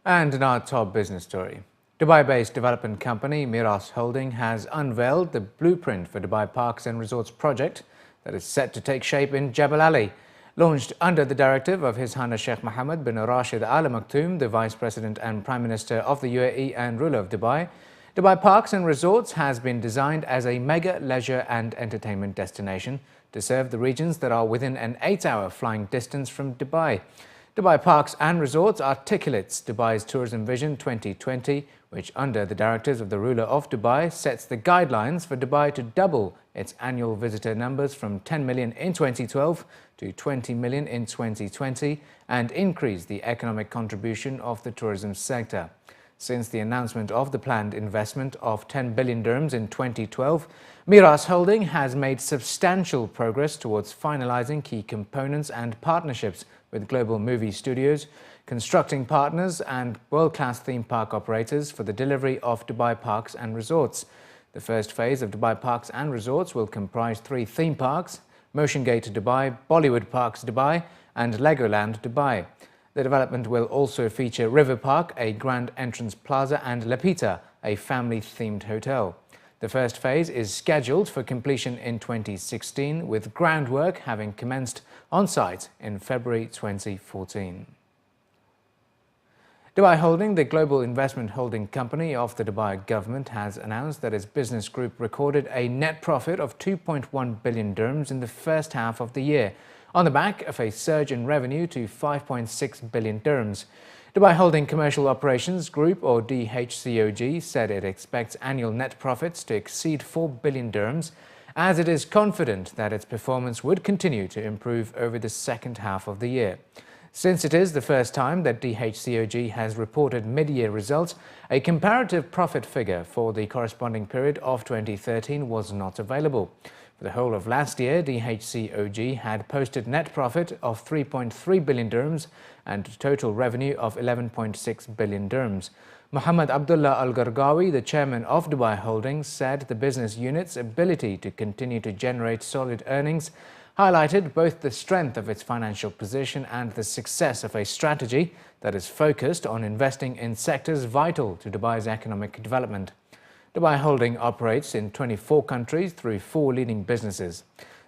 And in our top business story, Dubai-based development company Miras Holding has unveiled the blueprint for Dubai Parks and Resorts project that is set to take shape in Jebel Ali. Launched under the directive of His Highness Sheikh Mohammed bin Rashid Al Maktoum, the Vice President and Prime Minister of the UAE and ruler of Dubai, Dubai Parks and Resorts has been designed as a mega leisure and entertainment destination to serve the regions that are within an 8-hour flying distance from Dubai. Dubai Parks and Resorts articulates Dubai's Tourism Vision 2020, which under the directives of the ruler of Dubai sets the guidelines for Dubai to double its annual visitor numbers from 10 million in 2012 to 20 million in 2020 and increase the economic contribution of the tourism sector. Since the announcement of the planned investment of 10 billion dirhams in 2012, Miras Holding has made substantial progress towards finalizing key components and partnerships with global movie studios, constructing partners and world-class theme park operators for the delivery of Dubai Parks and Resorts. The first phase of Dubai Parks and Resorts will comprise 3 theme parks: Motion Gate Dubai, Bollywood Parks Dubai and Legoland Dubai. The development will also feature River Park, a grand entrance plaza, and Lepita, a family-themed hotel. The first phase is scheduled for completion in 2016, with groundwork having commenced on site in February 2014. Dubai Holding, the global investment holding company of the Dubai government, has announced that its business group recorded a net profit of 2.1 billion dirhams in the first half of the year, on the back of a surge in revenue to 5.6 billion dirhams. Dubai Holding Commercial Operations Group, or DHCOG, said it expects annual net profits to exceed 4 billion dirhams, as it is confident that its performance would continue to improve over the second half of the year. Since it is the first time that DHCOG has reported mid-year results, a comparative profit figure for the corresponding period of 2013 was not available. For the whole of last year, DHCOG had posted net profit of 3.3 billion dirhams and total revenue of 11.6 billion dirhams. Mohammed Abdullah Al Gargawi, the chairman of Dubai Holdings, said the business unit's ability to continue to generate solid earnings highlighted both the strength of its financial position and the success of a strategy that is focused on investing in sectors vital to Dubai's economic development. Dubai Holding operates in 24 countries through 4 leading businesses.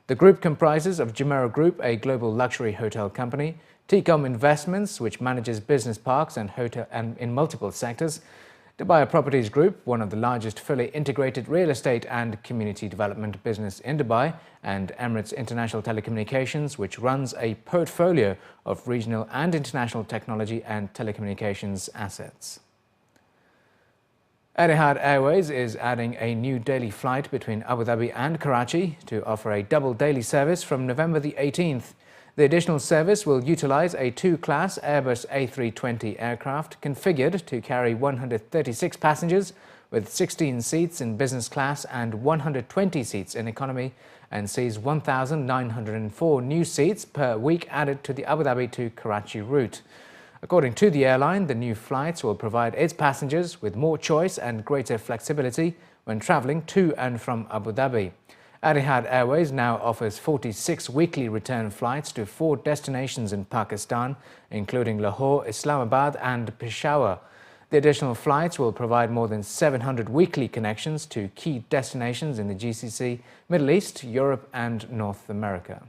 The group comprises of Jumeirah Group, a global luxury hotel company, Tecom Investments, which manages business parks and hotel in multiple sectors, Dubai Properties Group, one of the largest fully integrated real estate and community development business in Dubai, and Emirates International Telecommunications, which runs a portfolio of regional and international technology and telecommunications assets. Etihad Airways is adding a new daily flight between Abu Dhabi and Karachi to offer a double daily service from November the 18th. The additional service will utilize a 2-class Airbus A320 aircraft configured to carry 136 passengers with 16 seats in business class and 120 seats in economy, and sees 1,904 new seats per week added to the Abu Dhabi to Karachi route. According to the airline, the new flights will provide its passengers with more choice and greater flexibility when traveling to and from Abu Dhabi. Etihad Airways now offers 46 weekly return flights to 4 destinations in Pakistan, including Lahore, Islamabad and Peshawar. The additional flights will provide more than 700 weekly connections to key destinations in the GCC, Middle East, Europe and North America.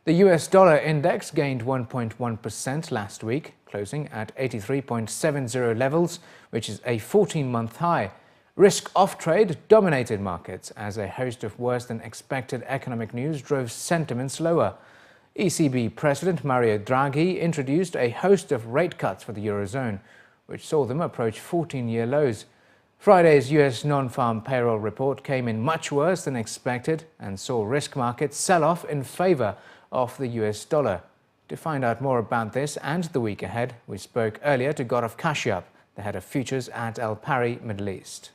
The US dollar index gained 1.1% last week, closing at 83.70 levels, which is a 14-month high. Risk-off trade dominated markets as a host of worse-than-expected economic news drove sentiments lower. ECB President Mario Draghi introduced a host of rate cuts for the Eurozone, which saw them approach 14-year lows. Friday's US non-farm payroll report came in much worse than expected and saw risk markets sell off in favor of the US dollar. To find out more about this and the week ahead, we spoke earlier to Gaurav Kashyap, the head of futures at Al Pari Middle East.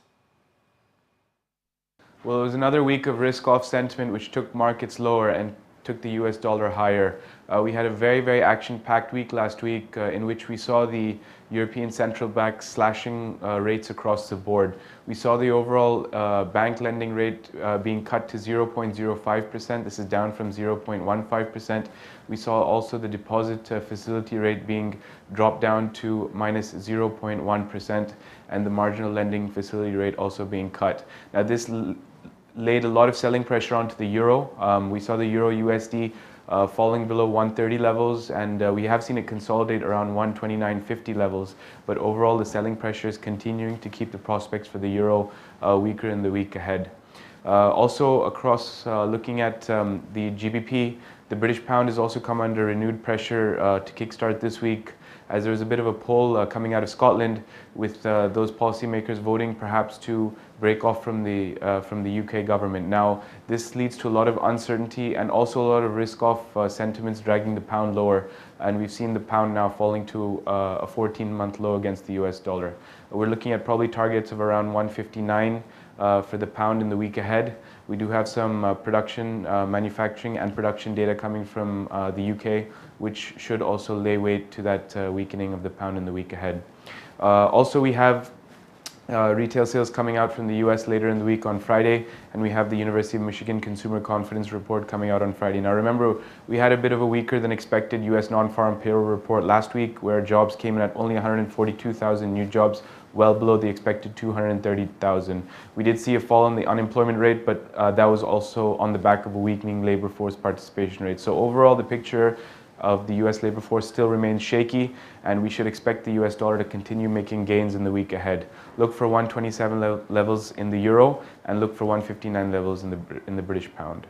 Well, it was another week of risk-off sentiment which took markets lower and took the US dollar higher. We had a very action-packed week last week in which we saw the European Central Bank slashing rates across the board. We saw the overall bank lending rate being cut to 0.05%. This is down from 0.15%. We saw also the deposit facility rate being dropped down to minus 0.1%, and the marginal lending facility rate also being cut. Now this laid a lot of selling pressure onto the euro. We saw the euro USD falling below 130 levels, and we have seen it consolidate around 129.50 levels, but overall the selling pressure is continuing to keep the prospects for the euro weaker in the week ahead. Also across looking at the GBP, the British pound has also come under renewed pressure to kickstart this week, as there was a bit of a poll coming out of Scotland with those policymakers voting perhaps to break off from the UK government. Now, this leads to a lot of uncertainty and also a lot of risk-off sentiments dragging the pound lower, and we've seen the pound now falling to a 14-month low against the US dollar. We're looking at probably targets of around 159 for the pound in the week ahead. We do have some manufacturing and production data coming from the UK, which should also lay weight to that weakening of the pound in the week ahead. Also, we have retail sales coming out from the US later in the week on Friday, and we have the University of Michigan Consumer Confidence Report coming out on Friday. Now remember, we had a bit of a weaker than expected US non-farm payroll report last week, where jobs came in at only 142,000 new jobs, well below the expected 230,000. We did see a fall in the unemployment rate, but that was also on the back of a weakening labor force participation rate. So overall, the picture of the US labor force still remains shaky, and we should expect the US dollar to continue making gains in the week ahead. Look for 127 levels in the euro, and look for 159 levels in the British pound.